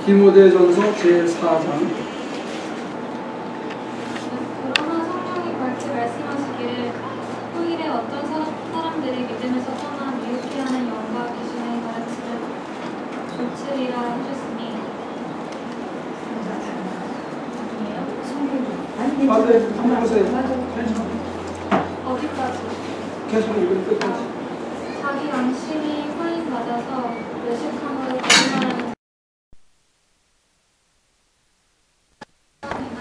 디모데전서 제4장. 그러나 성령이 밝게 말씀하시기를 후일에 어떤 사람들이 믿음에서 떠나 미혹해 하는 영과 귀신의 가르침을 조치리라 하셨으니. 어디까지? 계속 읽을 끝까지. 자기 양심이 허인받아서 외식함으로 거짓말하는 사람이나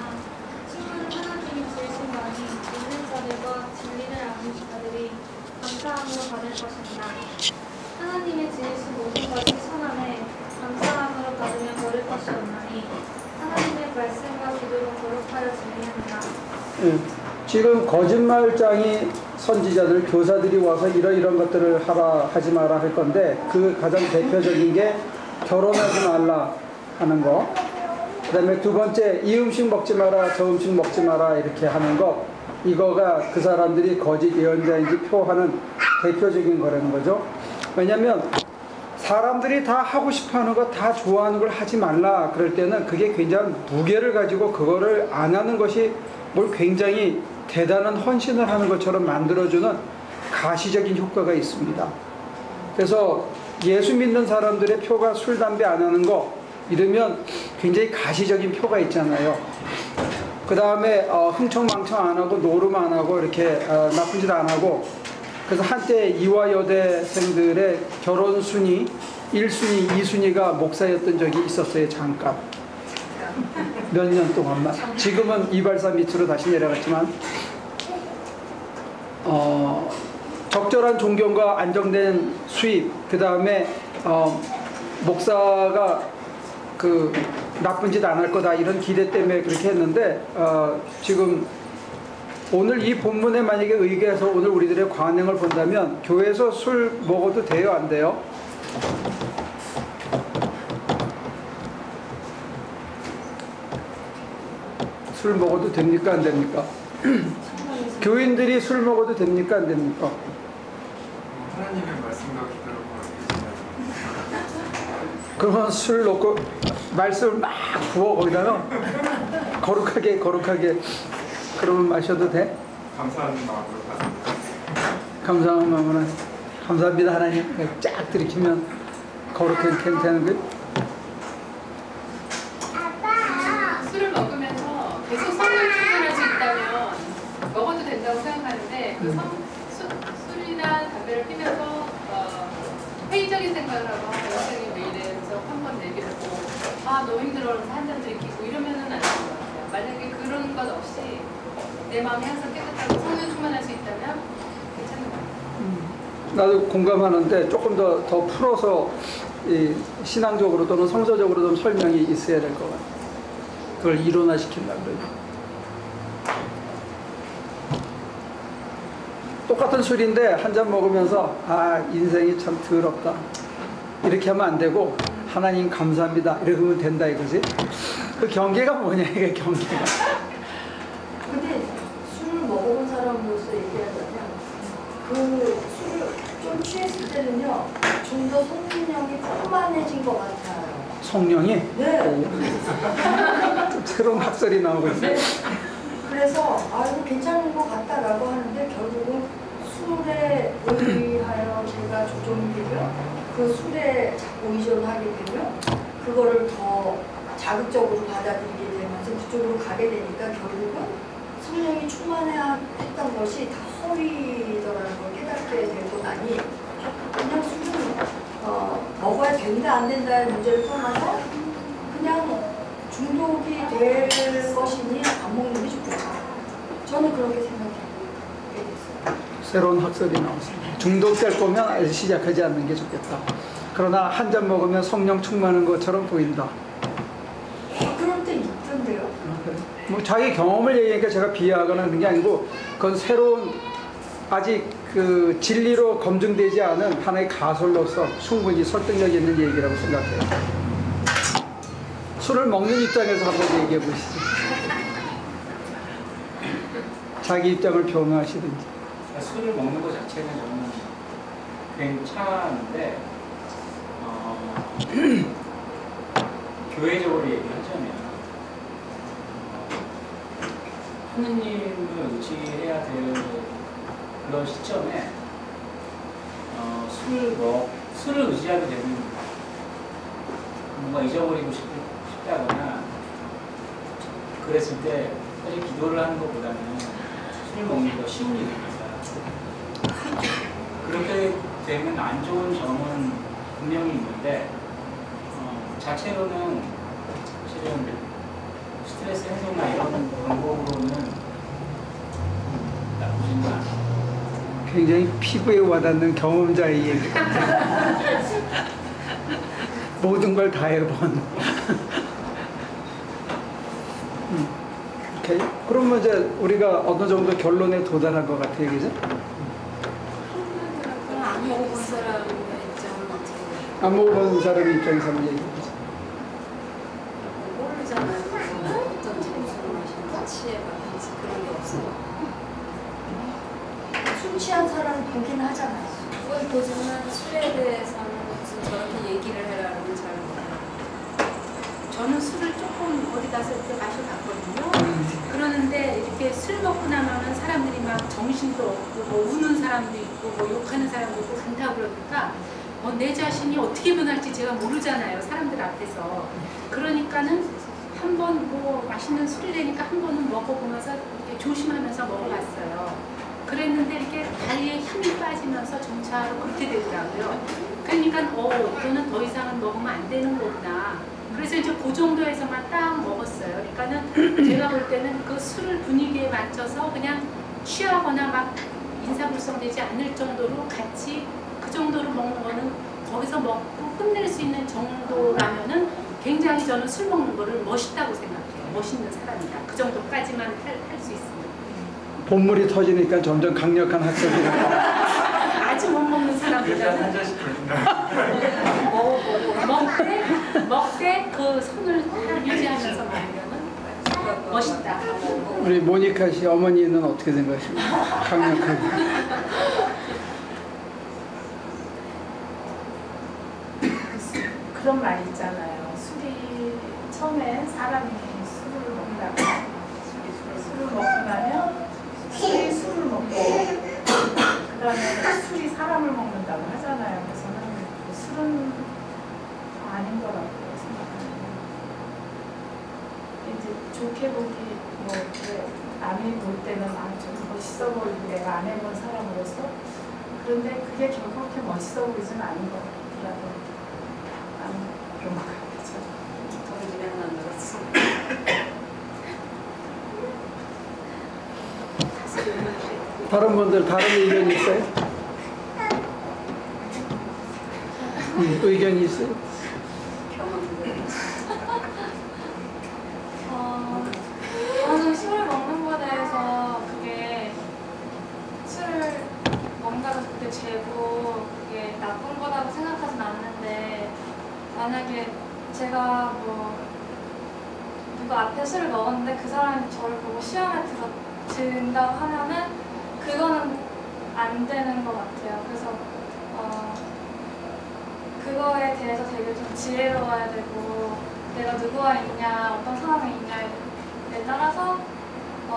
친구는 하나님이 지으신 바니 믿는 자들과 진리를 아는 자들이 감사함으로 받을 것입니다. 하나님이 지으신 모든 것이 선함에 감사함으로 받으면 모를 것이 없나니 하나님의 말씀과 기도로 거룩하여 진리합니다. 지금 거짓말장이 선지자들, 교사들이 와서 이런 것들을 하라 하지 마라 할 건데, 그 가장 대표적인 게 결혼하지 말라 하는 거, 그 다음에 두 번째 이 음식 먹지 마라 저 음식 먹지 마라 이렇게 하는 거, 이거가 그 사람들이 거짓 예언자인지 표하는 대표적인 거라는 거죠. 왜냐하면 사람들이 다 하고 싶어하는 거, 다 좋아하는 걸 하지 말라 그럴 때는 그게 굉장히 무게를 가지고 그거를 안 하는 것이 뭘 굉장히 대단한 헌신을 하는 것처럼 만들어주는 가시적인 효과가 있습니다. 그래서 예수 믿는 사람들의 표가 술, 담배 안 하는 거, 이러면 굉장히 가시적인 표가 있잖아요. 그 다음에 흥청망청 안 하고 노름 안 하고 이렇게 나쁜 짓 안 하고. 그래서 한때 이화여대생들의 결혼 순위 1순위, 2순위가 목사였던 적이 있었어요. 잠깐 몇 년 동안만. 지금은 이발사 밑으로 다시 내려갔지만, 적절한 존경과 안정된 수입, 그 다음에 목사가 그 나쁜 짓 안 할 거다 이런 기대 때문에 그렇게 했는데, 지금 오늘 이 본문에 만약에 의거해서 오늘 우리들의 관행을 본다면 교회에서 술 먹어도 돼요, 안 돼요? 술 먹어도 됩니까, 안 됩니까? 교인들이 술 먹어도 됩니까, 안 됩니까? 하나님의 말씀과 기도로 그러면 술 놓고 말씀을 막 부어 거기다가 거룩하게 그러면 마셔도 돼? 감사하는 마음으로 받습니다. 감사한 마음으로 감사합니다 하나님 쫙 들이키면 거룩하게 되는 거예요? 술을 먹으면서 계속 성령을 충만할 수 있다면 먹어도 된다고 생각하는데, 술이나 담배를 피면서 회의적인 생각을 하고 여생이 왜 이래 그래서 한 번 얘기를 하고 너무 힘들어서 한 잔 들이키고 이러면은 안 되는 것 같아요. 만약에 그런 것 없이 내 마음이 항상 깨끗하고 성령 충만할 수 있다면 괜찮은 것 같아요. 나도 공감하는데 조금 더 풀어서 이 신앙적으로 또는 성서적으로 좀 설명이 있어야 될 것 같아요. 그걸 이론화시키려고 그래요. 똑같은 술인데 한 잔 먹으면서 인생이 참 더럽다 이렇게 하면 안 되고, 하나님 감사합니다 이렇게 하면 된다 이거지. 그 경계가 뭐냐, 이게 경계가. 근데 술을 먹어본 사람으로서 얘기하자면 그 술을 좀 취했을 때는요 좀 더 성령이 풍만해진 것 같아요. 성령이? 네. 새로운 학설이 나오고 있어요. 그래서 이거 괜찮은 것 같다라고 하는데 결국은 술에 의하여 제가 조종이 되면 그 술에 자꾸 의존하게 되면 그거를 더 자극적으로 받아들이게 되면서 그쪽으로 가게 되니까 결국은 성령이 충만했던 것이 다 허위더라는 걸 깨닫게 되고 나니 그냥 술은 먹어야 된다 안 된다의 문제를 떠나서 그냥 중독이 될 것이니 안 먹는 게 좋겠다. 저는 그렇게 생각하게 됐어요. 새로운 학설이 나왔습니다. 중독될 거면 시작하지 않는 게 좋겠다. 그러나 한 잔 먹으면 성령 충만한 것처럼 보인다. 그럴 때 있던데요. 그래. 뭐 자기 경험을 얘기하니까 제가 비하하거나 하는 게 아니고, 그건 새로운 아직 그 진리로 검증되지 않은 하나의 가설로서 충분히 설득력 있는 얘기라고 생각해요. 술을 먹는 입장에서 한번 얘기해 보시죠. 자기 입장을 표명하시든지. 술을 먹는 것 자체는 저는 괜찮은데, 교회적으로 얘기하자면 하느님을 의지해야 될 그런 시점에 술을 의지하게 되면 뭔가 잊어버리고 싶다거나 그랬을 때 사실 기도를 하는 것보다는 술 먹는 게 더 쉬운 일입니다. 그렇게 되면 안 좋은 점은 분명히 있는데 자체로는 실은 스트레스 해소나 이런 방법으로는 나쁘지는 않아요. 굉장히 피부에 와닿는 경험자의 얘기 같아요. 모든 걸 다 해본. 오케이. 그러면 이제 우리가 어느 정도 결론에 도달한 것 같아요, 그죠? 그럼 안 먹어본 사람의 입장은 어떻게 돼요? 안 먹어본 사람의 입장에서 한번 얘기해보자. 모르잖아요. 어떤 점수를 마시는지 취해봤는지 그런 게 없어요. 술 취한 사람은 보긴 하잖아요. 그걸 보지만 술에 대해서는 무슨 저렇게 얘기를 해라 그러면 잘 몰라요. 저는 술을 조금 어디 갔을 때 마셔봤거든요. 그러는데 이렇게 술 먹고 나면은 사람들이 막 정신도 없고 뭐 우는 사람도 있고 뭐 욕하는 사람도 있고 그렇다고 그러니까 내 자신이 어떻게 변할지 제가 모르잖아요. 사람들 앞에서. 그러니까는 한번 뭐 맛있는 술이라니까 한 번은 먹어보면서 이렇게 조심하면서 먹어봤어요. 그랬는데 이렇게 다리에 힘이 빠지면서 점차로 그렇게 되더라고요. 그러니까 이거는 더 이상은 먹으면 안 되는 거구나. 그래서 이제 그 정도에서만 딱 먹었어요. 그러니까는 제가 볼 때는 그 술을 분위기에 맞춰서 그냥 취하거나 막 인사불성되지 않을 정도로 같이 그 정도로 먹는 거는 거기서 먹고 끝낼 수 있는 정도라면은 굉장히 저는 술 먹는 거를 멋있다고 생각해요. 멋있는 사람이다. 그 정도까지만 할 수 있습니다. 본물이 터지니까 점점 강력한 학생이 아주 못 먹는 일단 한 사람보다는 잔씩 돌린다. 먹되 그 손을 딱 유지하면서 먹으면 멋있다. 우리 모니카 씨 어머니는 어떻게 생각하십니까? 강력하게. 그런 말 있잖아요. 술이 처음에 사람이 술을 먹다가 술을 먹고 나면 술이 술을 먹고 그 다음에 술이 사람을 먹는다고 하잖아요. 그래서 저는 술은 아닌 거라고 생각합니다. 이제 좋게 보기 뭐 남이 볼 때는 좀 멋있어 보이고 내가 안 해본 사람으로서 그런데 그게 결국 그렇게 멋있어 보이지는 않은 것 같더라고요. 그런 것 같아요. 더 유명한 안 들었어. 다른 분들 다른 의견이 있어요? 의견이 있어요? 저는 술을 먹는 거에 대해서 그게 술을 먹는다고 그때 죄고 그게 나쁜 거라고 생각하진 않는데 만약에 제가 뭐 누구 앞에 술을 먹었는데 그 사람이 저를 보고 시험에 든다고 하면은 그거는 안 되는 것 같아요. 그래서 그거에 대해서 되게 좀 지혜로워야 되고 내가 누구와 있냐 어떤 상황에 있냐에 따라서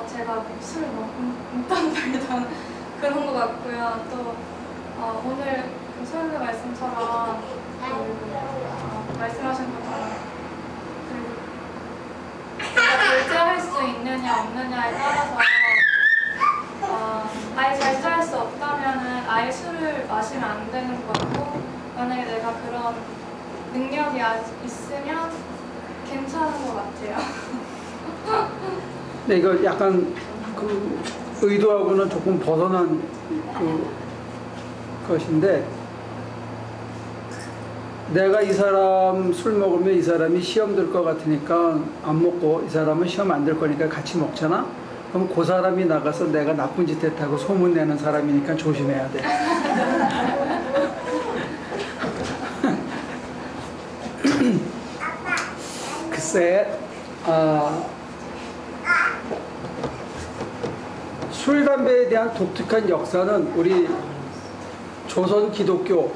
제가 술을 먹던 말던 그런 것 같고요. 또 오늘 그 소연의 말씀처럼 말씀하신 것처럼 내가 절제할 수 있느냐 없느냐에 따라서 아예 절제할 수 없다면은 아예 술을 마시면 안 되는 것 같고 만약에 내가 그런 능력이 있으면 괜찮은 것 같아요. 네, 이거 약간 그 의도하고는 조금 벗어난 그 것인데 내가 이 사람 술 먹으면 이 사람이 시험 들 것 같으니까 안 먹고 이 사람은 시험 안 들 거니까 같이 먹잖아? 그럼 그 사람이 나가서 내가 나쁜 짓 했다고 소문내는 사람이니까 조심해야 돼. 글쎄, 술, 담배에 대한 독특한 역사는 우리 조선 기독교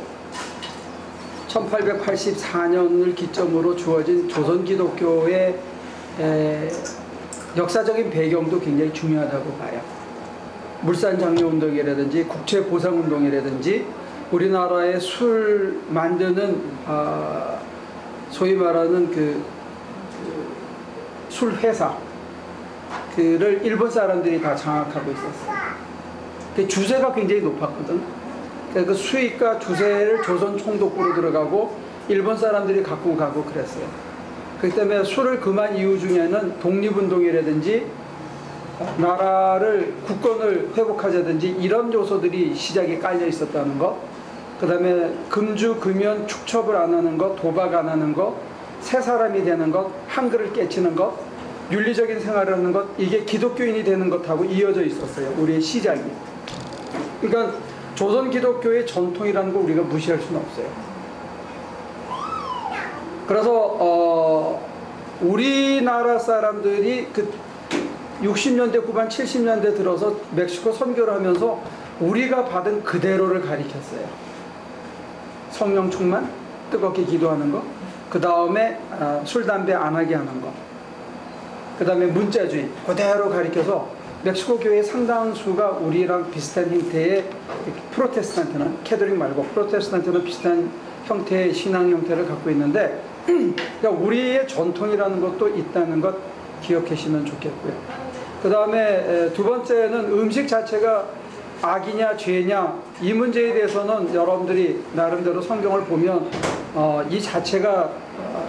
1884년을 기점으로 주어진 조선 기독교의 역사적인 배경도 굉장히 중요하다고 봐요. 물산장려운동이라든지 국채보상운동이라든지 우리나라의 술 만드는 소위 말하는 술 회사 그를 일본 사람들이 다 장악하고 있었어요. 그 주세가 굉장히 높았거든. 그 수익과 주세를 조선 총독부로 들어가고 일본 사람들이 갖고 가고 그랬어요. 그렇기 때문에 술을 금한 이유 중에는 독립운동이라든지 나라를 국권을 회복하자든지 이런 요소들이 시작에 깔려 있었다는 것, 그 다음에 금주 금연 축첩을 안 하는 것, 도박 안 하는 것, 새 사람이 되는 것, 한글을 깨치는 것, 윤리적인 생활을 하는 것, 이게 기독교인이 되는 것하고 이어져 있었어요. 우리의 시작이. 그러니까 조선 기독교의 전통이라는 걸 우리가 무시할 수는 없어요. 그래서 우리나라 사람들이 그 60년대 후반 70년대 들어서 멕시코 선교를 하면서 우리가 받은 그대로를 가리켰어요. 성령 충만, 뜨겁게 기도하는 거, 그 다음에 술 담배 안 하게 하는 거, 그 다음에 문자주의 그대로 가리켜서 멕시코 교회의 상당수가 우리랑 비슷한 형태의 프로테스탄트는 캐톨릭 말고 프로테스탄트는 비슷한 형태의 신앙 형태를 갖고 있는데 그러니까 우리의 전통이라는 것도 있다는 것 기억하시면 좋겠고요. 그 다음에 두 번째는 음식 자체가 악이냐 죄냐 이 문제에 대해서는 여러분들이 나름대로 성경을 보면 이 자체가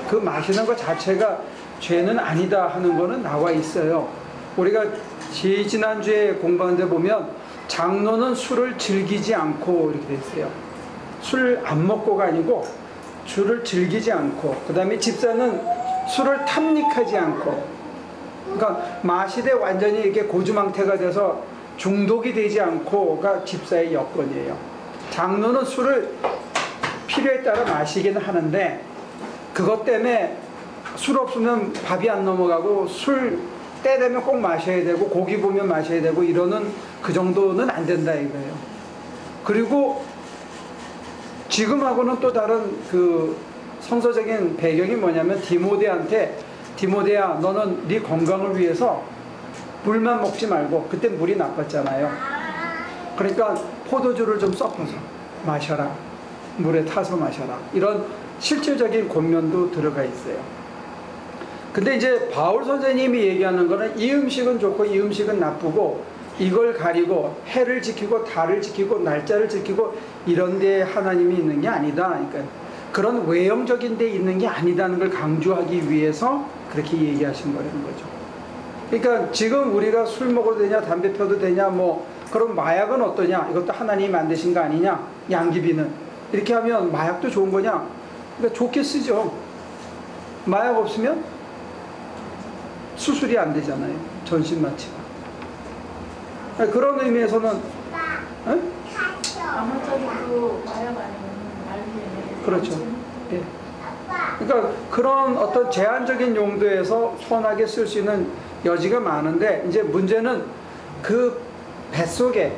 그 마시는 것 자체가 죄는 아니다 하는 거는 나와 있어요. 우리가 지난주에 공부한 데 보면 장로는 술을 즐기지 않고 이렇게 돼 있어요. 술 안 먹고가 아니고 술을 즐기지 않고, 그 다음에 집사는 술을 탐닉하지 않고, 그러니까 마시되 완전히 이렇게 고주망태가 돼서 중독이 되지 않고가 집사의 여건이에요. 장로는 술을 필요에 따라 마시기는 하는데 그것 때문에 술 없으면 밥이 안 넘어가고 술 때 되면 꼭 마셔야 되고 고기 보면 마셔야 되고 이러는 그 정도는 안 된다 이거예요. 그리고 지금하고는 또 다른 그 성서적인 배경이 뭐냐면 디모데야 너는 네 건강을 위해서 물만 먹지 말고, 그때 물이 나빴잖아요. 그러니까 포도주를 좀 섞어서 마셔라, 물에 타서 마셔라, 이런 실질적인 권면도 들어가 있어요. 근데 이제 바울 선생님이 얘기하는 거는 이 음식은 좋고 이 음식은 나쁘고 이걸 가리고 해를 지키고 달을 지키고 날짜를 지키고 이런 데 하나님이 있는 게 아니다. 그러니까 그런 외형적인 데 있는 게 아니다는 걸 강조하기 위해서 그렇게 얘기하신 거라는 거죠. 그러니까 지금 우리가 술 먹어도 되냐 담배 펴도 되냐 뭐 그럼 마약은 어떠냐, 이것도 하나님이 만드신 거 아니냐, 양귀비는 이렇게 하면 마약도 좋은 거냐, 그러니까 좋게 쓰죠. 마약 없으면 수술이 안 되잖아요. 전신 마취가. 그런 의미에서는 아무짝에도 마약 아니면 말리에 그렇죠. 예. 그러니까 그런 어떤 제한적인 용도에서 선하게 쓸 수 있는 여지가 많은데 이제 문제는 그 뱃속에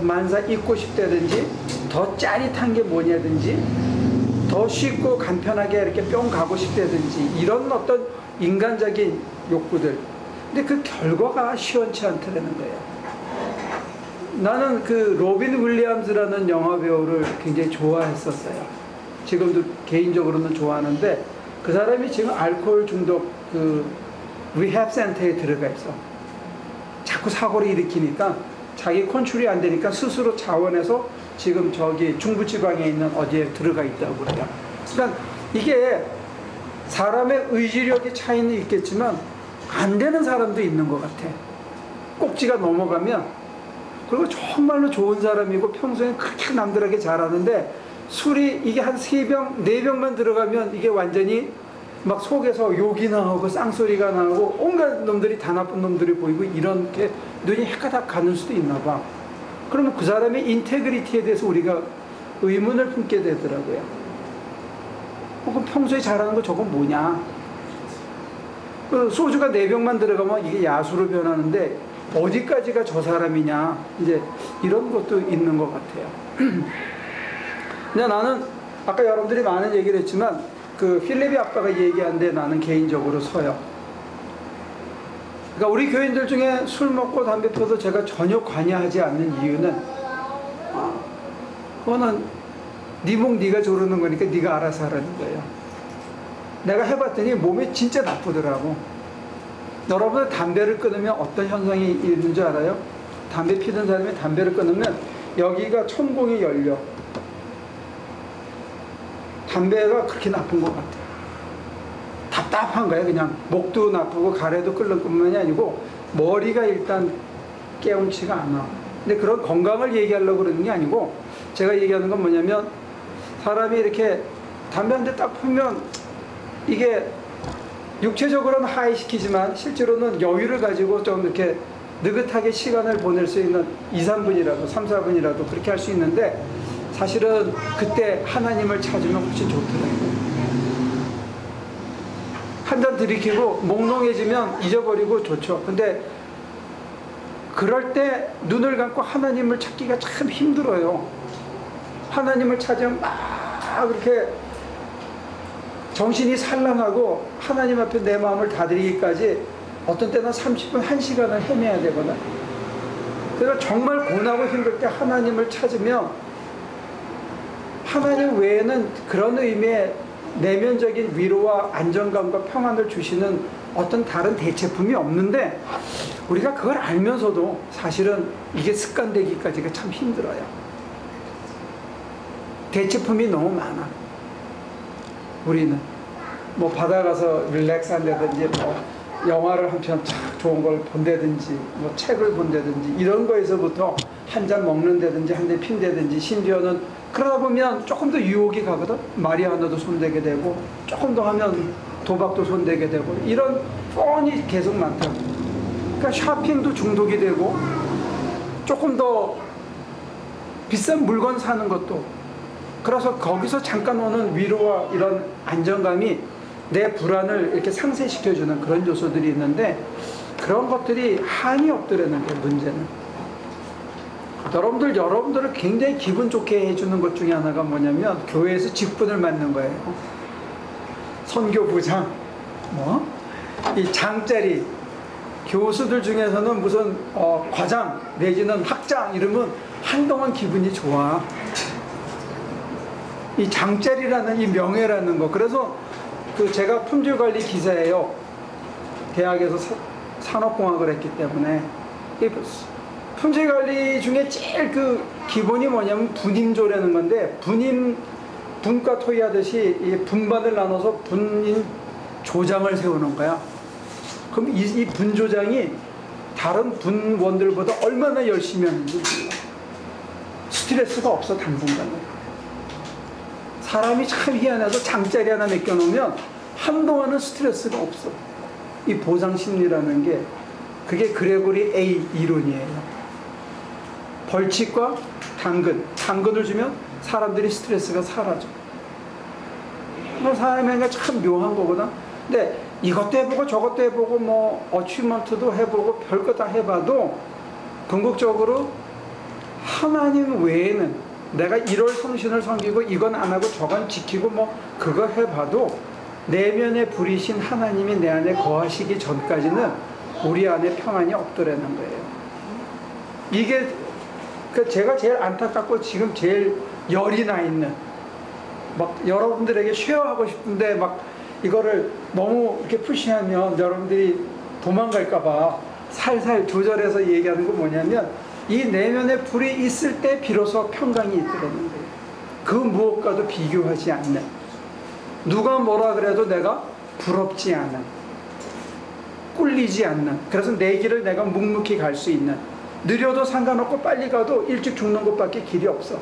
만사 잊고 싶다든지 더 짜릿한 게 뭐냐든지 더 쉽고 간편하게 이렇게 뿅 가고 싶다든지 이런 어떤 인간적인 욕구들, 근데 그 결과가 시원치 않다는 거예요. 나는 그 로빈 윌리엄스라는 영화 배우를 굉장히 좋아했었어요. 지금도 개인적으로는 좋아하는데 그 사람이 지금 알코올 중독 그 리헵 센터에 들어가 있어. 자꾸 사고를 일으키니까 자기 컨트롤이 안 되니까 스스로 자원해서 지금 저기 중부지방에 있는 어디에 들어가 있다고 그래요. 그러니까 이게 사람의 의지력의 차이는 있겠지만 안 되는 사람도 있는 것 같아. 꼭지가 넘어가면, 그리고 정말로 좋은 사람이고 평소에 그렇게 남들에게 잘하는데 술이 이게 한 3병, 4병만 들어가면 이게 완전히 막 속에서 욕이 나오고 쌍소리가 나오고 온갖 놈들이 다 나쁜 놈들이 보이고 이런 게 눈이 헷가닥 가는 수도 있나 봐. 그러면 그 사람의 인테그리티에 대해서 우리가 의문을 품게 되더라고요. 그럼 평소에 잘하는 거 저건 뭐냐? 그 소주가 4병만 들어가면 이게 야수로 변하는데 어디까지가 저 사람이냐? 이제 이런 것도 있는 것 같아요. 근데 나는 아까 여러분들이 많은 얘기를 했지만 그 필립이 아빠가 얘기한데 나는 개인적으로 서요. 그러니까 우리 교인들 중에 술 먹고 담배 피워도 제가 전혀 관여하지 않는 이유는 그거는 네 목 네가 조르는 거니까 네가 알아서 하라는 거예요. 내가 해봤더니 몸에 진짜 나쁘더라고. 여러분들 담배를 끊으면 어떤 현상이 있는 줄 알아요? 담배 피던 사람이 담배를 끊으면 여기가 천공이 열려. 담배가 그렇게 나쁜 것 같아요. 답답한 거예요. 그냥 목도 나쁘고 가래도 끓는 뿐만이 아니고 머리가 일단 깨운치가 않아. 근데 그런 건강을 얘기하려고 그러는 게 아니고 제가 얘기하는 건 뭐냐면 사람이 이렇게 담배 한 대 딱 피면 이게 육체적으로는 하이시키지만 실제로는 여유를 가지고 좀 이렇게 느긋하게 시간을 보낼 수 있는 2, 3분이라도 3, 4분이라도 그렇게 할 수 있는데 사실은 그때 하나님을 찾으면 훨씬 좋더라고요. 한 잔 들이키고 몽롱해지면 잊어버리고 좋죠. 근데 그럴 때 눈을 감고 하나님을 찾기가 참 힘들어요. 하나님을 찾으면 막 그렇게 정신이 산란하고 하나님 앞에 내 마음을 다드리기까지 어떤 때는 30분, 1시간을 헤매야 되거든. 그래서 정말 고나고 힘들 때 하나님을 찾으면 하나님 외에는 그런 의미의 내면적인 위로와 안정감과 평안을 주시는 어떤 다른 대체품이 없는데 우리가 그걸 알면서도 사실은 이게 습관되기까지가 참 힘들어요. 대체품이 너무 많아. 우리는 뭐 바다 가서 릴렉스 한다든지 뭐 영화를 한 편 좋은 걸 본다든지 뭐 책을 본다든지 이런 거에서부터 한 잔 먹는다든지 한 대 핀다든지 심지어는 그러다 보면 조금 더 유혹이 가거든. 마리아나도 손대게 되고 조금 더 하면 도박도 손대게 되고 이런 뻔히 계속 많다고. 그러니까 쇼핑도 중독이 되고 조금 더 비싼 물건 사는 것도 그래서 거기서 잠깐 오는 위로와 이런 안정감이 내 불안을 이렇게 상쇄시켜주는 그런 요소들이 있는데 그런 것들이 한이 없더라는 게 문제는. 여러분들을 굉장히 기분 좋게 해주는 것 중에 하나가 뭐냐면 교회에서 직분을 맡는 거예요. 선교부장, 이 장자리, 교수들 중에서는 무슨 과장 내지는 학장 이러면 한동안 기분이 좋아. 이 장자리라는 이 명예라는 거. 그래서 제가 품질관리 기사예요. 대학에서 산업공학을 했기 때문에 품질관리 중에 제일 그 기본이 뭐냐면 분임조라는 건데 분과 토의하듯이 이 분반을 나눠서 분인 조장을 세우는 거야. 그럼 이 분조장이 다른 분원들보다 얼마나 열심히 하는지 스트레스가 없어 당분간은. 사람이 참 희한해서 장자리 하나 맡겨놓으면 한동안은 스트레스가 없어. 이 보상심리라는 게 그게 그레고리 A 이론이에요. 벌칙과 당근을 주면 사람들이 스트레스가 사라져. 사람에게 참 묘한 거거든. 근데 이것도 해보고 저것도 해보고 뭐 어치먼트도 해보고 별거 다 해봐도 궁극적으로 하나님 외에는 내가 1월 성신을 섬기고 이건 안 하고 저건 지키고 뭐 그거 해봐도 내면에 불이신 하나님이 내 안에 거하시기 전까지는 우리 안에 평안이 없더라는 거예요. 이게 제가 제일 안타깝고 지금 제일 열이 나 있는 막 여러분들에게 쉐어하고 싶은데 막 이거를 너무 이렇게 푸시하면 여러분들이 도망갈까봐 살살 조절해서 얘기하는 건 뭐냐면 이 내면에 불이 있을 때 비로소 평강이 있더라는 거예요. 그 무엇과도 비교하지 않는, 누가 뭐라 그래도 내가 부럽지 않은, 꿀리지 않는, 그래서 내 길을 내가 묵묵히 갈 수 있는, 느려도 상관없고 빨리 가도 일찍 죽는 것밖에 길이 없어.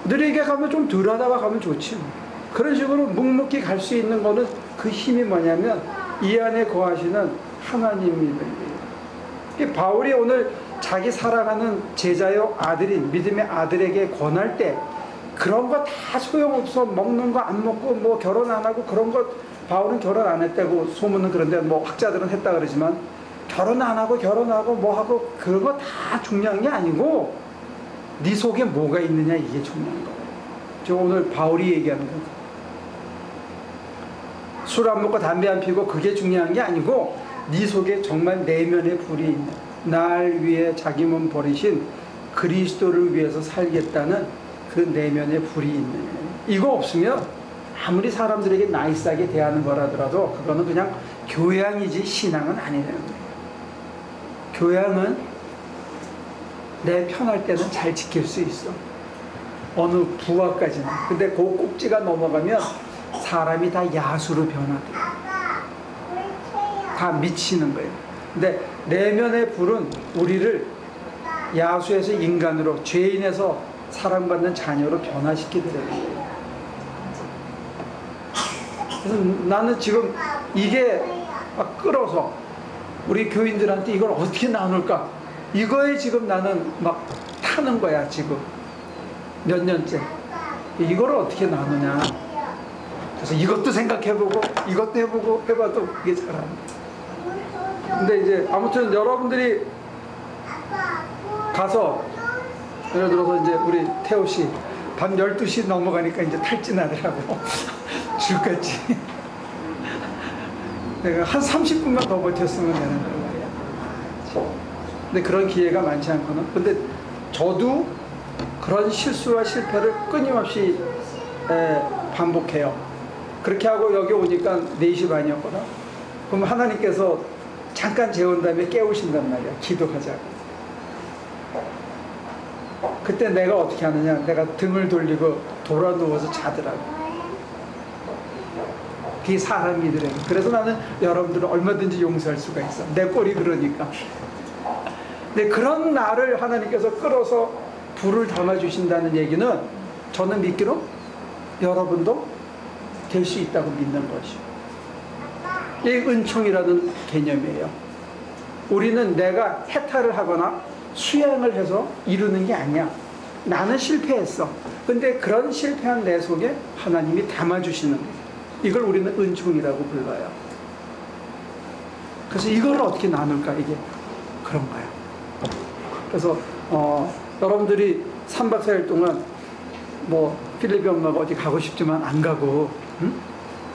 느리게 가면 좀 덜 하다가 가면 좋지 뭐. 그런 식으로 묵묵히 갈 수 있는 거는 그 힘이 뭐냐면 이 안에 거하시는 하나님이 거예요. 바울이 오늘 자기 사랑하는 제자요 아들인 믿음의 아들에게 권할 때 그런 거 다 소용없어. 먹는 거 안 먹고 뭐 결혼 안 하고 그런 거 바울은 결혼 안 했다고 소문은 그런데 뭐 학자들은 했다 그러지만 결혼 안 하고 결혼하고 뭐 하고 그런 거 다 중요한 게 아니고 네 속에 뭐가 있느냐 이게 중요한 거예요. 저 오늘 바울이 얘기하는 거예요. 술 안 먹고 담배 안 피고 그게 중요한 게 아니고 네 속에 정말 내면의 불이 있는, 날 위해 자기 몸 버리신 그리스도를 위해서 살겠다는 그 내면의 불이 있는, 이거 없으면 아무리 사람들에게 나이스하게 대하는 거라더라도 그거는 그냥 교양이지 신앙은 아니라는 거예요. 교양은 내 편할 때는 잘 지킬 수 있어, 어느 부하까지는. 근데 그 꼭지가 넘어가면 사람이 다 야수로 변하더라고요. 다 미치는 거예요. 근데 내면의 불은 우리를 야수에서 인간으로, 죄인에서 사랑받는 자녀로 변화시키더라고요. 그래서 나는 지금 이게 막 끌어서 우리 교인들한테 이걸 어떻게 나눌까, 이거에 지금 나는 막 타는 거야. 지금 몇 년째 이거를 어떻게 나누냐. 그래서 이것도 생각해보고 이것도 해보고 해봐도 그게 잘 안 돼. 근데 이제 아무튼 여러분들이 가서, 예를 들어서 이제 우리 태호 씨 밤 12시 넘어가니까 이제 탈진하더라고. 죽겠지. 내가 한 30분만 더 버텼으면 되는 거야. 근데 그런 기회가 많지 않거든. 근데 저도 그런 실수와 실패를 끊임없이 반복해요. 그렇게 하고 여기 오니까 4시 반이었거든. 그럼 하나님께서 잠깐 재운 다음에 깨우신단 말이야. 기도하자고. 그때 내가 어떻게 하느냐, 내가 등을 돌리고 돌아 누워서 자더라고. 그게 사람이더라고. 그래서 나는 여러분들을 얼마든지 용서할 수가 있어, 내 꼴이 그러니까. 근데 그런 나를 하나님께서 끌어서 불을 담아주신다는 얘기는 저는 믿기로 여러분도 될 수 있다고 믿는 것이죠. 이게 은총이라는 개념이에요. 우리는 내가 해탈을 하거나 수양을 해서 이루는 게 아니야. 나는 실패했어. 근데 그런 실패한 내 속에 하나님이 담아주시는 거예요. 이걸 우리는 은총이라고 불러요. 그래서 이걸 어떻게 나눌까, 이게 그런 거예요. 그래서 여러분들이 3박 4일 동안 뭐 필리핀 엄마가 어디 가고 싶지만 안 가고, 응?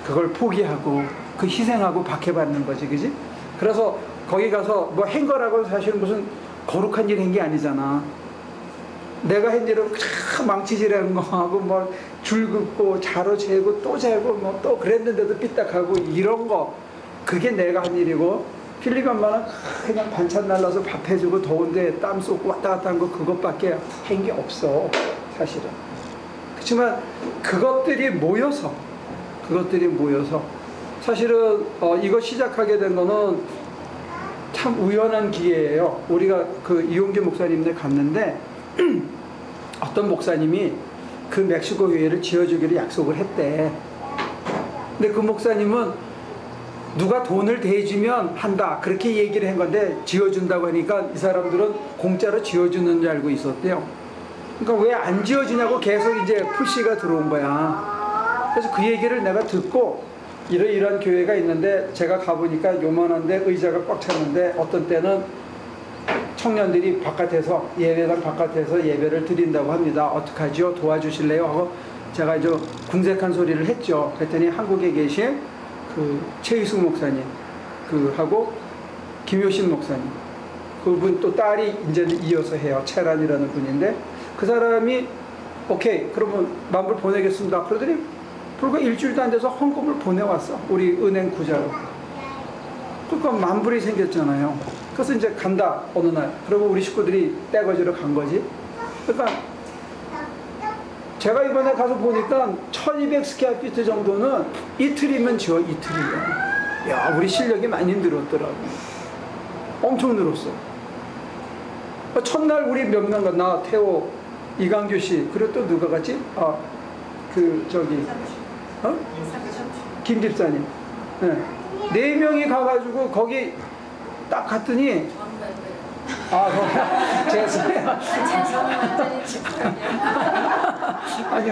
그걸 포기하고 그 희생하고 박해받는 거지, 그지? 그래서 거기 가서 뭐 한 거라고 사실 무슨 거룩한 일 한 게 아니잖아. 내가 한 일은 망치질하는 거 하고 뭐 줄 긋고 자로 재고 또 재고 뭐 또 그랬는데도 삐딱하고 이런 거, 그게 내가 한 일이고, 필리핀 엄마는 그냥 반찬 날라서 밥 해주고 더운데 땀 쏟고 왔다 갔다 한 거, 그것밖에 한 게 없어 사실은. 그렇지만 그것들이 모여서 사실은 이거 시작하게 된 거는 참 우연한 기회예요. 우리가 그 이용규 목사님네 갔는데 어떤 목사님이 그 멕시코 교회를 지어주기로 약속을 했대. 근데 그 목사님은 누가 돈을 대주면 한다 그렇게 얘기를 한 건데, 지어준다고 하니까 이 사람들은 공짜로 지어주는 줄 알고 있었대요. 그러니까 왜 안 지어주냐고 계속 이제 푸시가 들어온 거야. 그래서 그 얘기를 내가 듣고, 이러이러한 교회가 있는데 제가 가보니까 요만한데 의자가 꽉 찼는데 어떤 때는 청년들이 바깥에서, 예배당 바깥에서 예배를 드린다고 합니다. 어떡하죠? 도와주실래요? 하고 제가 이제 궁색한 소리를 했죠. 그랬더니 한국에 계신 그 최희숙 목사님, 그 하고 김효신 목사님, 그분 또 딸이 이제 이어서 해요. 채란이라는 분인데, 그 사람이 오케이 그러면 만불 보내겠습니다. 그러더니 불과 일주일도 안 돼서 헌금을 보내왔어. 우리 은행 구자로. 그러니까 만불이 생겼잖아요. 그래서 이제 간다 어느 날. 그리고 우리 식구들이 떼거지로 간 거지. 그러니까 제가 이번에 가서 보니까 1200 스퀘어피트 정도는 이틀이면 지어. 이틀이야. 야, 우리 실력이 많이 늘었더라고. 엄청 늘었어. 첫날 우리 몇 명, 나, 태호, 이강규 씨, 그리고 또 누가 갔지? 김 집사님. 네 명이 가가지고 거기 딱 갔더니, 죄송해요. 아니,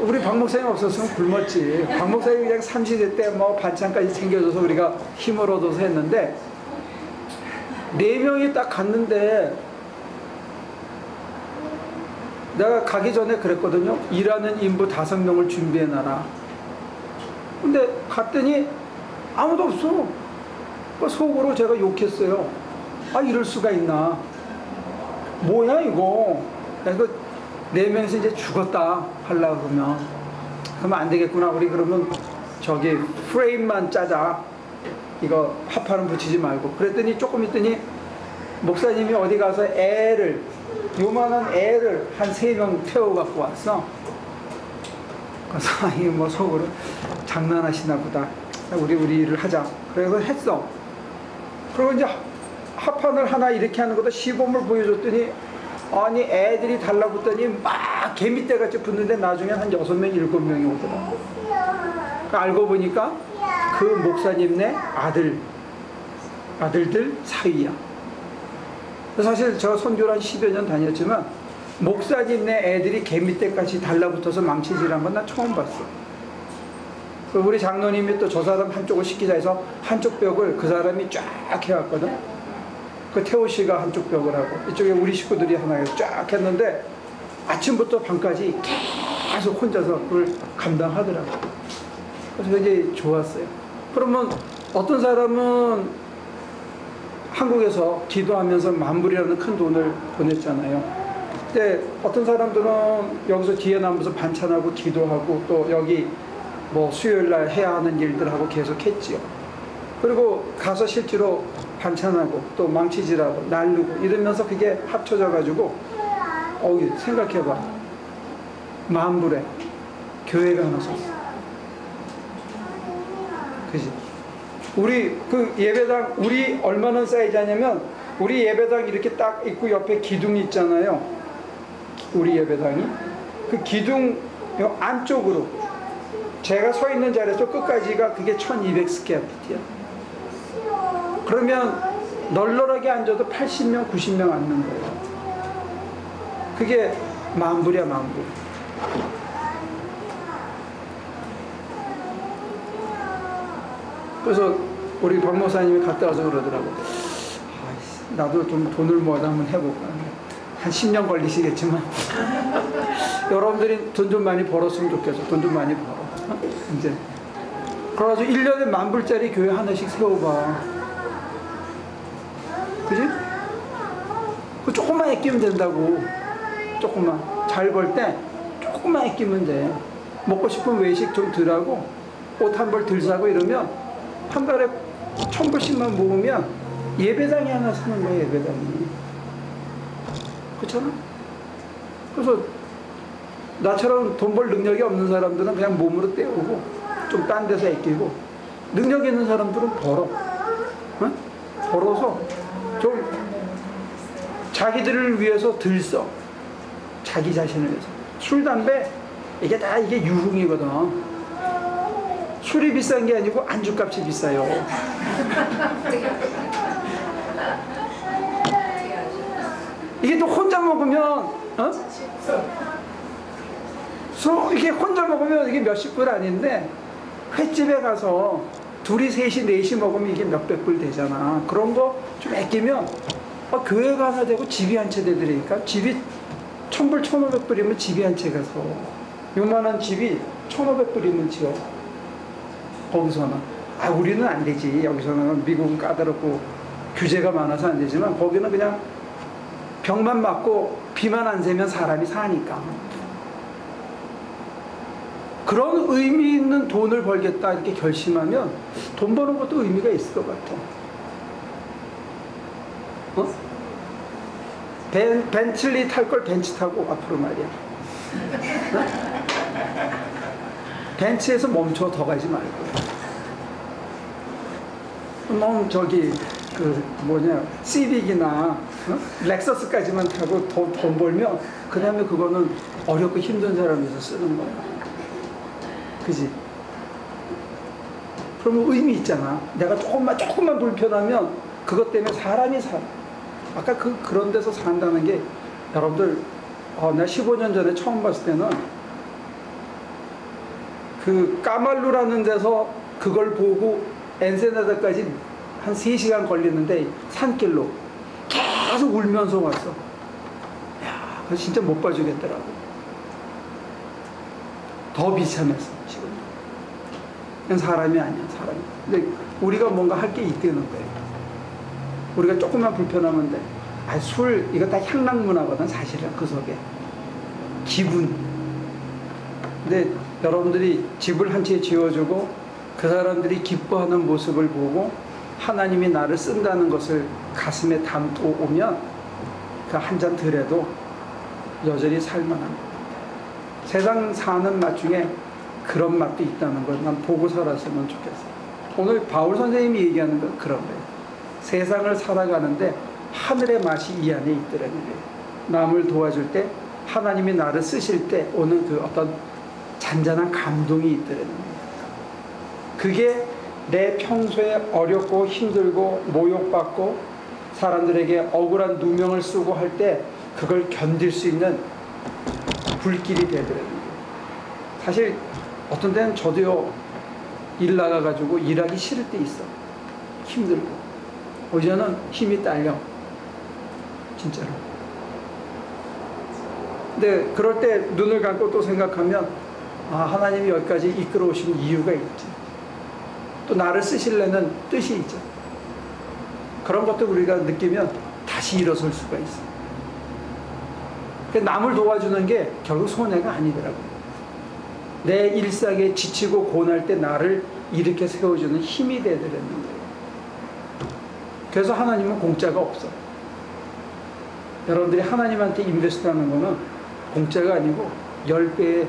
우리 박 목사님 없었으면 굶었지. 박 목사님 그냥 삼시세 때 뭐 반찬까지 챙겨줘서 우리가 힘을 얻어서 했는데, 네 명이 딱 갔는데, 내가 가기 전에 그랬거든요. 일하는 인부 5명을 준비해놔라. 근데 갔더니 아무도 없어. 속으로 제가 욕했어요. 아, 이럴 수가 있나. 뭐야 이거. 이거 4명이서 이제 죽었다 하려고 그러면 안 되겠구나. 우리 그러면 저기 프레임만 짜자. 이거 합판은 붙이지 말고. 그랬더니 조금 있더니 목사님이 어디 가서 요만한 애를 한 3명 태워갖고 왔어. 그래서 이게 뭐 속으로 장난하시나 보다. 우리 일을 하자. 그래서 했어. 그리고 이제 합판을 하나 이렇게 하는 것도 시범을 보여줬더니 아니 애들이 달라붙더니 막 개미떼같이 붙는데 나중에 한 6명 7명이 오더라. 알고 보니까 그 목사님네 아들들 사이야. 사실 제가 선교를 한 10여 년 다녔지만 목사님네 애들이 개미떼같이 달라붙어서 망치질한 건 난 처음 봤어. 우리 장로님이 또 저 사람 한쪽을 시키자 해서 한쪽 벽을 그 사람이 쫙 해왔거든. 그 태호 씨가 한쪽 벽을 하고 이쪽에 우리 식구들이 하나 쫙 했는데 아침부터 밤까지 계속 혼자서 그걸 감당하더라고. 그래서 굉장히 좋았어요. 그러면 어떤 사람은 한국에서 기도하면서 만불이라는 큰 돈을 보냈잖아요. 근데 어떤 사람들은 여기서 뒤에 남아서 반찬하고 기도하고 또 여기 뭐 수요일날 해야 하는 일들하고 계속 했지요. 그리고 가서 실제로 반찬하고 또 망치질하고 날르고 이러면서 그게 합쳐져 가지고 생각해봐. 만불에 교회가 하나 섰어. 그지? 우리 그 예배당 우리 얼마나 사이즈냐면 우리 예배당 이렇게 딱 있고 옆에 기둥이 있잖아요. 우리 예배당이 그 기둥 요 안쪽으로 제가 서 있는 자리에서 끝까지가 그게 1200스퀘어피트야. 그러면 널널하게 앉아도 80명 90명 앉는 거예요. 그게 만불이야 만불. 그래서 우리 박 목사님이 갔다 와서 그러더라고. 나도 좀 돈을 모아서 한번 해볼까. 한 10년 걸리시겠지만 여러분들이 돈 좀 많이 벌었으면 좋겠어. 돈 좀 많이 벌어. 이제 그래가지고 1년에 만불짜리 교회 하나씩 세워봐. 그지? 그 조금만 아끼면 된다고. 조금만 잘 벌 때 조금만 아끼면 돼. 먹고 싶은 외식 좀 덜하고 옷 한 벌 덜 사고 이러면 한 달에 1000불씩만 모으면 예배당이 하나 사는 거야. 예배당이. 그렇잖아? 그래서 나처럼 돈 벌 능력이 없는 사람들은 그냥 몸으로 때우고 좀 딴 데서 아끼고 능력 있는 사람들은 벌어. 응? 벌어서 좀 자기들을 위해서 덜 써. 자기 자신을 위해서. 술, 담배 이게 다 이게 유흥이거든. 술이 비싼 게 아니고 안주값이 비싸요. 이게 또 혼자 먹으면 이게 혼자 먹으면 이게 몇십 불 아닌데 횟집에 가서 둘이 셋이 넷이 먹으면 이게 몇백 불 되잖아. 그런 거 좀 아끼면 교회가 하나 되고 집이 한 채 되더라니까. 집이 1000불 1500불이면 집이 한 채 가서 요만한 집이 1500불이면 지어. 거기서는 우리는 안 되지. 여기서는 미국은 까다롭고 규제가 많아서 안 되지만 거기는 그냥 병만 맞고 비만 안 새면 사람이 사니까. 그런 의미 있는 돈을 벌겠다 이렇게 결심하면 돈 버는 것도 의미가 있을 것 같아. 벤틀리 탈 걸 벤츠 타고 앞으로 말이야. 벤츠에서 멈춰 더 가지 말고. 넌 저기 시빅이나 렉서스까지만 타고 돈 벌면 그 다음에 그거는 어렵고 힘든 사람에서 쓰는 거야. 그지? 그러면 의미 있잖아. 내가 조금만 불편하면 그것 때문에 사람이 살아. 아까 그런 데서 산다는 게 여러분들 내가 15년 전에 처음 봤을 때는 그 까말루라는 데서 그걸 보고 엔세나다까지 한 3시간 걸리는데 산길로 계속 울면서 왔어. 야, 그래서 진짜 못 봐주겠더라고. 더 비참했어 지금. 그냥 사람이 아니야 사람이. 근데 우리가 뭔가 할 게 있다는 거예요. 우리가 조금만 불편하면 돼. 아, 술 이거 다 향락 문화거든 사실은 그 속에. 기분. 근데 여러분들이 집을 한 채 지어주고 그 사람들이 기뻐하는 모습을 보고 하나님이 나를 쓴다는 것을 가슴에 담고 오면 그 한 잔 덜해도 여전히 살만합니다. 세상 사는 맛 중에 그런 맛도 있다는 걸 난 보고 살았으면 좋겠어요. 오늘 바울 선생님이 얘기하는 건 그런 거예요. 세상을 살아가는데 하늘의 맛이 이 안에 있더라는 거예요. 남을 도와줄 때 하나님이 나를 쓰실 때 오는 그 어떤 잔잔한 감동이 있더라는 거예요. 그게 내 평소에 어렵고 힘들고 모욕받고 사람들에게 억울한 누명을 쓰고 할 때 그걸 견딜 수 있는 불길이 되더라는 거예요. 사실 어떤 때는 저도요 일 나가가지고 일하기 싫을 때 있어. 힘들고 어제는 힘이 딸려 진짜로. 근데 그럴 때 눈을 감고 또 생각하면 아, 하나님이 여기까지 이끌어 오신 이유가 있지. 또 나를 쓰시려는 뜻이 있죠. 그런 것도 우리가 느끼면 다시 일어설 수가 있어. 남을 도와주는 게 결국 손해가 아니더라고요. 내 일상에 지치고 고날 때 나를 일으켜 세워주는 힘이 되더라는 거예요. 그래서 하나님은 공짜가 없어. 여러분들이 하나님한테 인베스트하는 거는 공짜가 아니고 10배,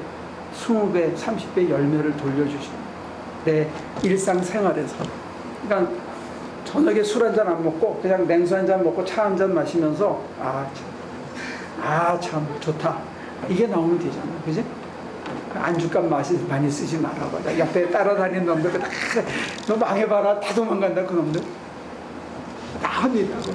20배, 30배 열매를 돌려주시는 내 일상생활에서. 그러니까 저녁에 술 한 잔 안 먹고 그냥 냉수 한 잔 먹고 차 한 잔 마시면서 참 좋다 이게 나오면 되잖아. 그지? 안주값 많이 쓰지 말아봐. 옆에 따라다니는 놈들 너 망해봐라 다 도망간다 그 놈들 나옵니다고.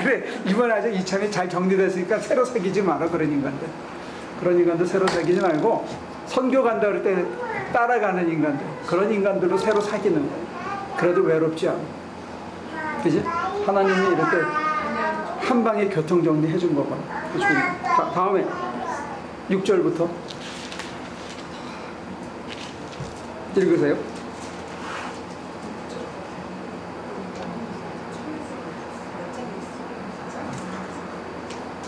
그래 이번 아직 이참에 잘 정리됐으니까 새로 사귀지 마라. 그런 인간들 새로 사귀지 말고 선교 간다 그럴 때 따라가는 인간들, 그런 인간들로 새로 사귀는 거예요. 그래도 외롭지 않아. 그지? 하나님이 이렇게 한 방에 교통정리 해준 거 봐. 다음에 6절부터 읽으세요.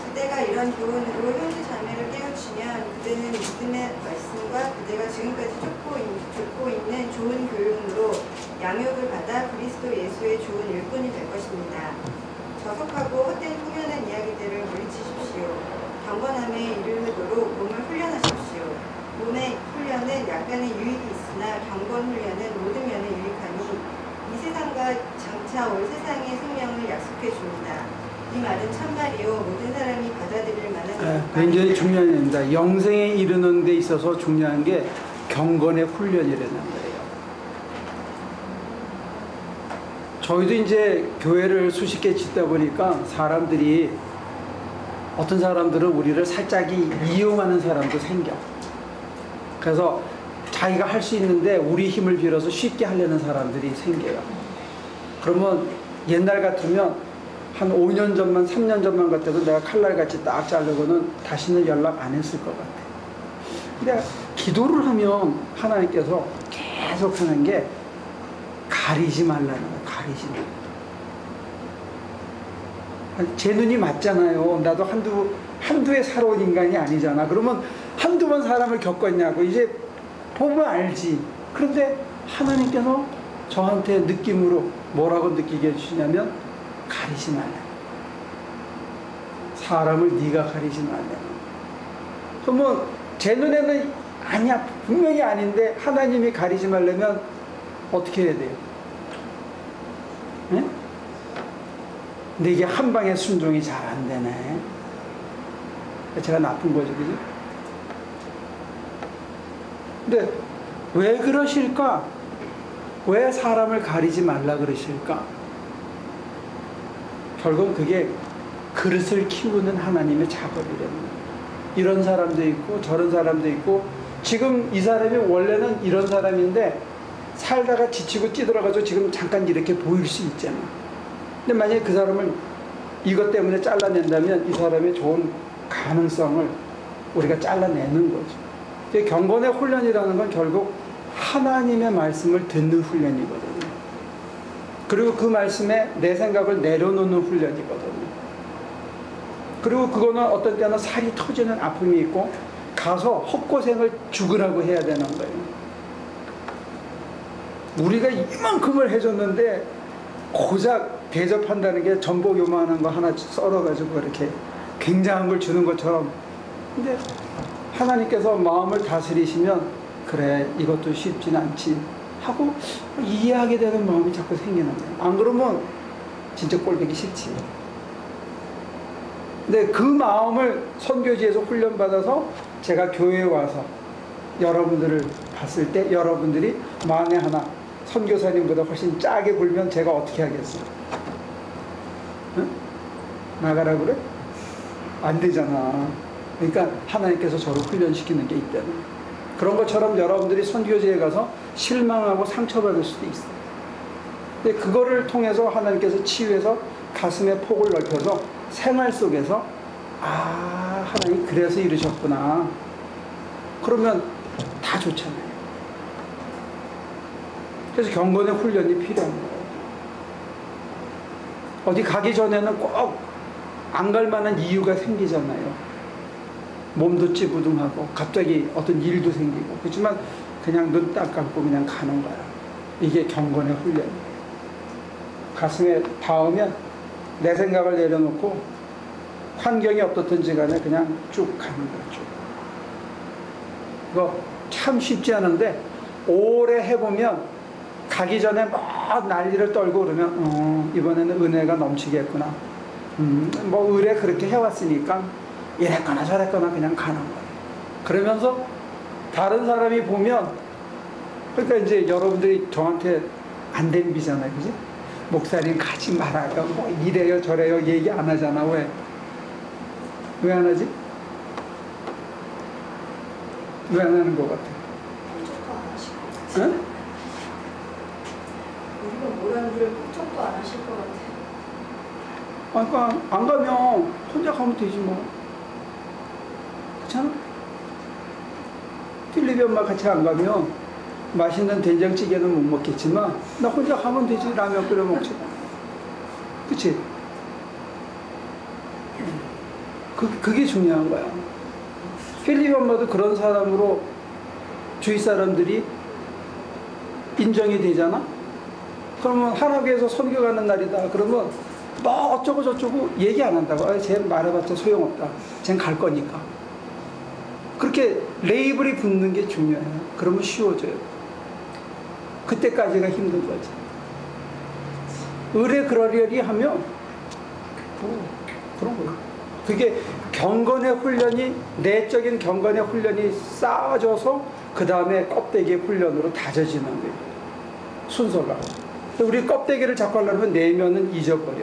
그대가 이런 교훈으로 형제 자매를 깨우치면 그대는 믿음의 말씀과 그대가 지금까지 쫓고 있는 좋은 교훈으로 양육을 받아 그리스도 예수의 좋은 일꾼이 될 것입니다. 저속하고 헛된 통연한 이야기들을 물리치십시오. 경건함에 이르도록 몸을 훈련하십시오. 몸의 훈련은 약간의 유익이 있으나 경건 훈련은 모든 면에 유익하니 이 세상과 장차 올 세상의 생명을 약속해 줍니다. 이 말은 참말이요 모든 사람이 받아들일 만한 굉장히 중요한 얘기입니다. 영생에 이르는 데 있어서 중요한 게 경건의 훈련이라는 거예요. 저희도 이제 교회를 수십 개 짓다 보니까 사람들이 어떤 사람들은 우리를 살짝 이용하는 사람도 생겨. 그래서 자기가 할 수 있는데 우리 힘을 빌어서 쉽게 하려는 사람들이 생겨요. 그러면 옛날 같으면 한 5년 전만 3년 전만 같아도 내가 칼날같이 딱 자르고는 다시는 연락 안 했을 것 같아. 근데 기도를 하면 하나님께서 계속 하는 게 가리지 말라는 거야. 가리지 말라. 제 눈이 맞잖아요. 나도 한두에 살아온 인간이 아니잖아. 그러면 한두 번 사람을 겪었냐고 이제 보면 알지. 그런데 하나님께서 저한테 느낌으로 뭐라고 느끼게 해주시냐면 가리지 말라. 사람을 네가 가리지 말라. 그러면 제 눈에는 아니야. 분명히 아닌데 하나님이 가리지 말려면 어떻게 해야 돼요? 네? 근데 이게 한 방에 순종이 잘 안 되네. 제가 나쁜 거죠. 그죠? 근데 왜 그러실까? 왜 사람을 가리지 말라 그러실까? 결국 그게 그릇을 키우는 하나님의 작업이라는 거예요. 이런 사람도 있고 저런 사람도 있고 지금 이 사람이 원래는 이런 사람인데 살다가 지치고 찌들어가지고 지금 잠깐 이렇게 보일 수 있잖아. 근데 만약에 그 사람을 이것 때문에 잘라낸다면 이 사람의 좋은 가능성을 우리가 잘라내는 거죠. 경건의 훈련이라는 건 결국 하나님의 말씀을 듣는 훈련이거든요. 그리고 그 말씀에 내 생각을 내려놓는 훈련이거든요. 그리고 그거는 어떤 때는 살이 터지는 아픔이 있고 가서 헛고생을 죽으라고 해야 되는 거예요. 우리가 이만큼을 해줬는데 고작 대접한다는 게 전복 요만한 거 하나 썰어가지고 이렇게 굉장한 걸 주는 것처럼. 근데 하나님께서 마음을 다스리시면 그래 이것도 쉽진 않지 하고 이해하게 되는 마음이 자꾸 생기는 거예요. 안 그러면 진짜 꼴보기 싫지. 근데 그 마음을 선교지에서 훈련받아서 제가 교회에 와서 여러분들을 봤을 때 여러분들이 만에 하나 선교사님보다 훨씬 짜게 굴면 제가 어떻게 하겠어요? 응? 나가라 그래? 안 되잖아. 그러니까 하나님께서 저를 훈련시키는 게 있다는 거예요. 그런 것처럼 여러분들이 선교지에 가서 실망하고 상처받을 수도 있어요. 근데 그거를 통해서 하나님께서 치유해서 가슴의 폭을 넓혀서 생활 속에서 아 하나님 그래서 이러셨구나. 그러면 다 좋잖아요. 그래서 경건의 훈련이 필요한 거예요. 어디 가기 전에는 꼭 안 갈 만한 이유가 생기잖아요. 몸도 찌부둥하고 갑자기 어떤 일도 생기고 그렇지만 그냥 눈 딱 감고 그냥 가는 거야. 이게 경건의 훈련이에요. 가슴에 닿으면 내 생각을 내려놓고 환경이 어떻든지 간에 그냥 쭉 가는 거죠. 이거 참 쉽지 않은데 오래 해보면 가기 전에 막 난리를 떨고 그러면 이번에는 은혜가 넘치겠구나. 뭐 의뢰 그렇게 해왔으니까 이랬거나 저랬거나 그냥 가는 거예요. 그러면서 다른 사람이 보면 그러니까 이제 여러분들이 저한테 안 덤비잖아요. 그지? 목사님 가지 말아요. 뭐 이래요 저래요 얘기 안 하잖아. 왜? 왜 안 하지? 왜 안 하는 것 같아? 꼼짝도 안 하실 것 같아요. 응? 우리가 뭐라는 걸 꼼짝도 안 하실 것 같아요. 그러니까 안 가면 혼자 가면 되지 뭐. 그렇잖아? 필리비 엄마 같이 안 가면 맛있는 된장찌개는 못 먹겠지만 나 혼자 가면 되지. 라면 끓여 먹지. 그치? 그게 중요한 거야. 필리비 엄마도 그런 사람으로 주위 사람들이 인정이 되잖아? 그러면 하나교에서 선교 가는 날이다. 그러면 뭐 어쩌고 저쩌고 얘기 안 한다고. 쟤 말해봤자 소용없다. 쟤는 갈 거니까. 그렇게 레이블이 붙는 게 중요해요. 그러면 쉬워져요. 그때까지가 힘든 거지. 의뢰 그러려니 하면 뭐 그런 거예요. 그게 경건의 훈련이 내적인 경건의 훈련이 쌓아져서 그 다음에 껍데기의 훈련으로 다져지는 거예요. 순서가. 우리 껍데기를 자꾸 하려면 내면은 잊어버려.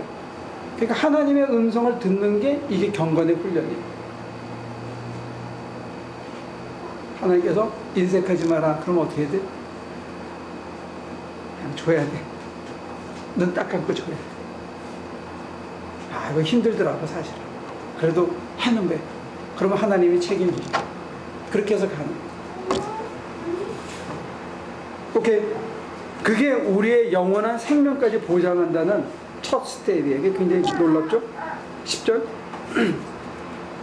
그러니까 하나님의 음성을 듣는 게 이게 경건의 훈련이에요. 하나님께서 인색하지 마라. 그럼 어떻게 해야 돼? 그냥 줘야 돼. 눈 딱 감고 줘야 돼. 아, 이거 힘들더라고 사실은. 그래도 하는 거예요. 그러면 하나님이 책임지죠. 그렇게 해서 가는 거예요. 오케이. 그게 우리의 영원한 생명까지 보장한다는 첫 스텝이에요. 이게 굉장히 놀랍죠? 10절.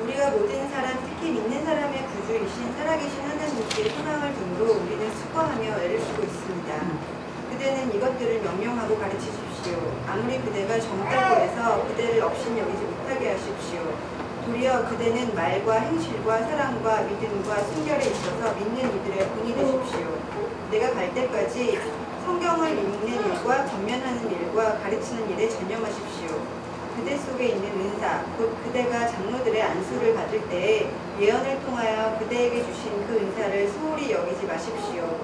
우리가 모든 사람, 특히 믿는 사람의 구주이신 살아계신 하나님께 소망을 둠으로 우리는 수고하며 애를 쓰고 있습니다. 그대는 이것들을 명령하고 가르치십시오. 아무리 그대가 젊다고 해서 그대를 업신 여기지 못하게 하십시오. 도리어 그대는 말과 행실과 사랑과 믿음과 순결에 있어서 믿는 이들의 본이 되십시오. 내가 갈 때까지 성경을 읽는 일과 권면하는 일과 가르치는 일에 전념하십시오. 그대 속에 있는 은사, 곧 그대가 장로들의 안수를 받을 때에 예언을 통하여 그대에게 주신 그 은사를 소홀히 여기지 마십시오.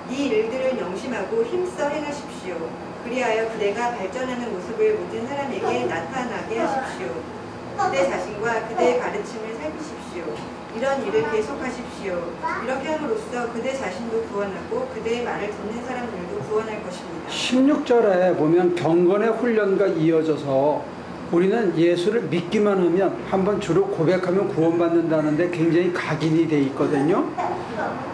이 일들을 명심하고 힘써 행하십시오. 그리하여 그대가 발전하는 모습을 모든 사람에게 나타나게 하십시오. 그대 자신과 그대의 가르침을 살피십시오. 이런 일을 계속하십시오. 이렇게 함으로써 그대 자신도 구원하고 그대의 말을 듣는 사람들도 구원할 것입니다. 16절에 보면 경건의 훈련과 이어져서 우리는 예수를 믿기만 하면 한번 주로 고백하면 구원받는다는데 굉장히 각인이 돼 있거든요.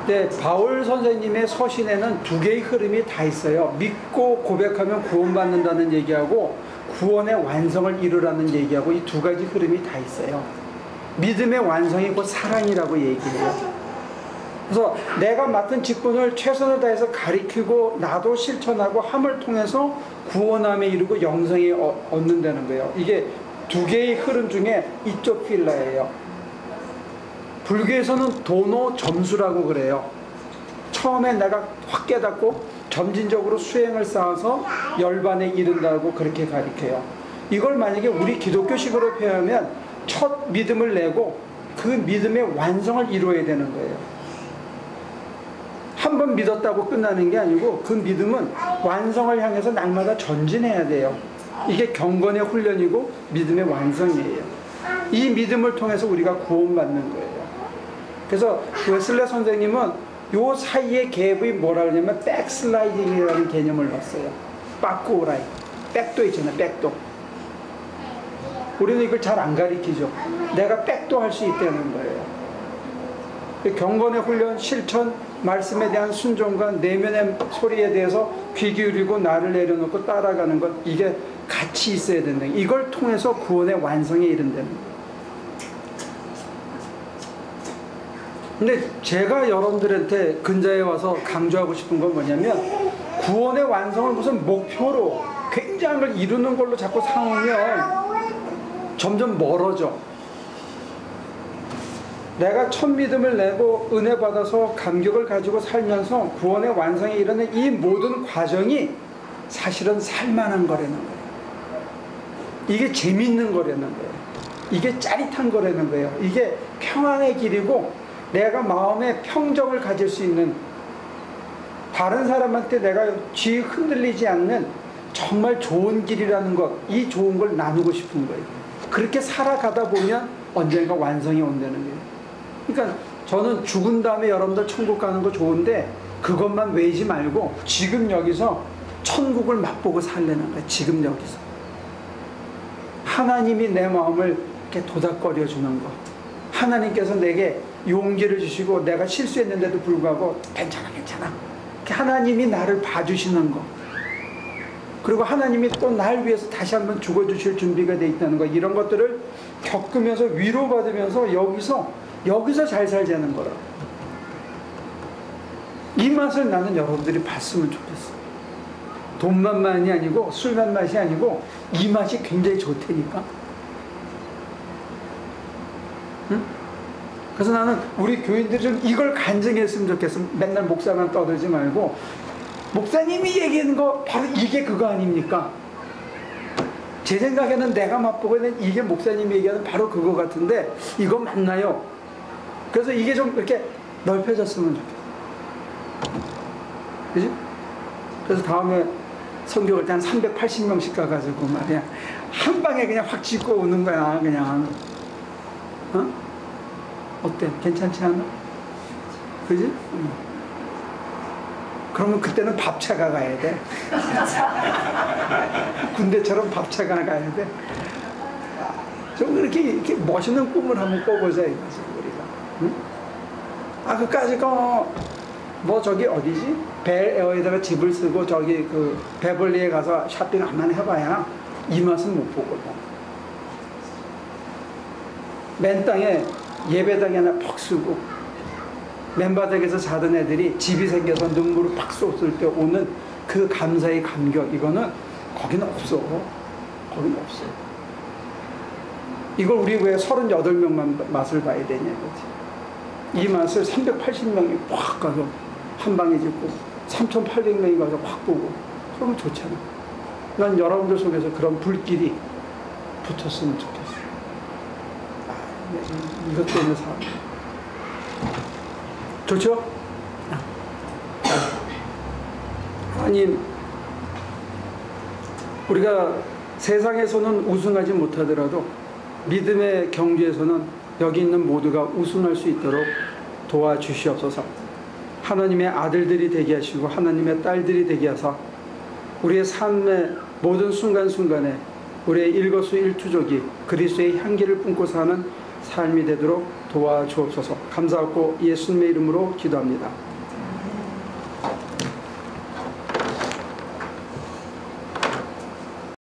근데 바울 선생님의 서신에는 두 개의 흐름이 다 있어요. 믿고 고백하면 구원받는다는 얘기하고 구원의 완성을 이루라는 얘기하고 이 두 가지 흐름이 다 있어요. 믿음의 완성이 곧 사랑이라고 얘기해요. 그래서 내가 맡은 직분을 최선을 다해서 가리키고 나도 실천하고 함을 통해서 구원함에 이르고 영생에 얻는다는 거예요. 이게 두 개의 흐름 중에 이쪽 필라예요. 불교에서는 도노 점수라고 그래요. 처음에 내가 확 깨닫고 점진적으로 수행을 쌓아서 열반에 이른다고 그렇게 가리켜요. 이걸 만약에 우리 기독교식으로 표현하면 첫 믿음을 내고 그 믿음의 완성을 이루어야 되는 거예요. 한 번 믿었다고 끝나는 게 아니고 그 믿음은 완성을 향해서 날마다 전진해야 돼요. 이게 경건의 훈련이고 믿음의 완성이에요. 이 믿음을 통해서 우리가 구원받는 거예요. 그래서 웨슬레 선생님은 요 사이의 갭이 뭐라 그러냐면 백슬라이딩이라는 개념을 넣었어요. 빠꾸라이. 백도 있잖아요. 백도. 우리는 이걸 잘 안 가리키죠. 내가 백도 할 수 있다는 거예요. 경건의 훈련, 실천, 말씀에 대한 순종과 내면의 소리에 대해서 귀 기울이고 나를 내려놓고 따라가는 것, 이게 같이 있어야 된다. 이걸 통해서 구원의 완성에 이른다는 거예요. 근데 제가 여러분들한테 근자에 와서 강조하고 싶은 건 뭐냐면 구원의 완성을 무슨 목표로 굉장한 걸 이루는 걸로 자꾸 삼으면 점점 멀어져. 내가 첫 믿음을 내고 은혜 받아서 감격을 가지고 살면서 구원의 완성에 이르는 이 모든 과정이 사실은 살만한 거라는 거예요. 이게 재밌는 거라는 거예요. 이게 짜릿한 거라는 거예요. 이게 평안의 길이고 내가 마음에 평정을 가질 수 있는, 다른 사람한테 내가 쥐 흔들리지 않는 정말 좋은 길이라는 것, 이 좋은 걸 나누고 싶은 거예요. 그렇게 살아가다 보면 언젠가 완성이 온다는 거예요. 그러니까 저는 죽은 다음에 여러분들 천국 가는 거 좋은데 그것만 외지 말고 지금 여기서 천국을 맛보고 살려는 거예요. 지금 여기서 하나님이 내 마음을 이렇게 도닥거려 주는 거, 하나님께서 내게 용기를 주시고 내가 실수했는데도 불구하고 괜찮아 하나님이 나를 봐주시는 거, 그리고 하나님이 또 날 위해서 다시 한번 죽어주실 준비가 돼 있다는 거, 이런 것들을 겪으면서 위로받으면서 여기서 잘 살자는 거라. 이 맛을 나는 여러분들이 봤으면 좋겠어. 돈만만이 아니고 술만 맛이 아니고 이 맛이 굉장히 좋다니까. 응? 그래서 나는 우리 교인들이 좀 이걸 간증했으면 좋겠어. 맨날 목사만 떠들지 말고 목사님이 얘기하는 거 바로 이게 그거 아닙니까? 제 생각에는 내가 맛보고 있는 이게 목사님이 얘기하는 바로 그거 같은데 이거 맞나요? 그래서 이게 좀 이렇게 넓혀졌으면 좋겠어. 그지? 그래서 다음에 선교할 때 한 380명씩 가가지고 말이야 한 방에 그냥 확 짚고 오는 거야. 그냥 어때? 괜찮지 않아? 그지? 그러면 그때는 밥차가 가야 돼. 군대처럼 밥차가 가야 돼. 좀 이렇게 멋있는 꿈을 한번 꿔보자 이거지 우리가. 응? 그까지 뭐 저기 어디지? 벨에어에다가 집을 쓰고 저기 그 베벌리에 가서 쇼핑 한번 해봐야 이 맛은 못 보거든. 맨 땅에 예배당에 하나 퍽 쓰고 맨바닥에서 자던 애들이 집이 생겨서 눈물을 팍 쏟을 때 오는 그 감사의 감격, 이거는 거기는 없어. 거기는 없어. 이걸 우리 왜 38명만 맛을 봐야 되냐 이거지. 이 맛을 380명이 확 가서 한 방에 짓고 3,800명이 가서 확 보고 그러면 좋잖아. 난 여러분들 속에서 그런 불길이 붙었으면 좋겠어. 이것 때문에 살아. 좋죠? 하나님, 우리가 세상에서는 우승하지 못하더라도 믿음의 경주에서는 여기 있는 모두가 우승할 수 있도록 도와주시옵소서. 하나님의 아들들이 되게 하시고 하나님의 딸들이 되게 하사 우리의 삶의 모든 순간순간에 우리의 일거수일투족이 그리스도의 향기를 뿜고 사는 삶이 되도록 도와주옵소서. 감사하고 예수님의 이름으로 기도합니다.